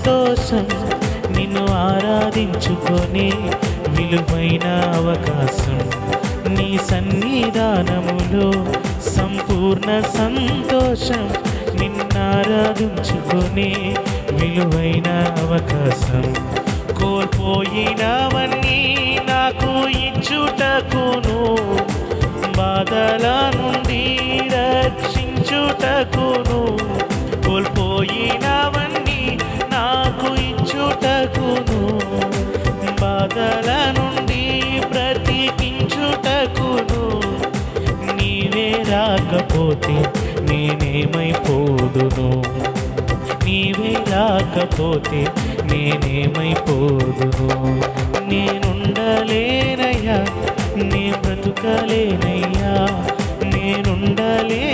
సంతోషం, నిన్ను ఆరాధించుకునే విలువైన అవకాశం. నీ సన్నిధానములో సంపూర్ణ సంతోషం, నిన్నారాధించుకునే విలువైన అవకాశం. కోల్పోయినవన్నీ నాకు ఇచ్చుటకును, బాధల నుండి రక్షించుటకును. కోల్పోయినవన్నీ నాకు ఇచ్చుటకును, బాధల నుండి బ్రతికించుటకును. నీవే రాకపోతే నేనేమైపోదును, నీవే రాకపోతే నేనేమైపోదును. నేనుండలేనయ్యా, నే బ్రతుకలేనయ్యా, నేనుండలే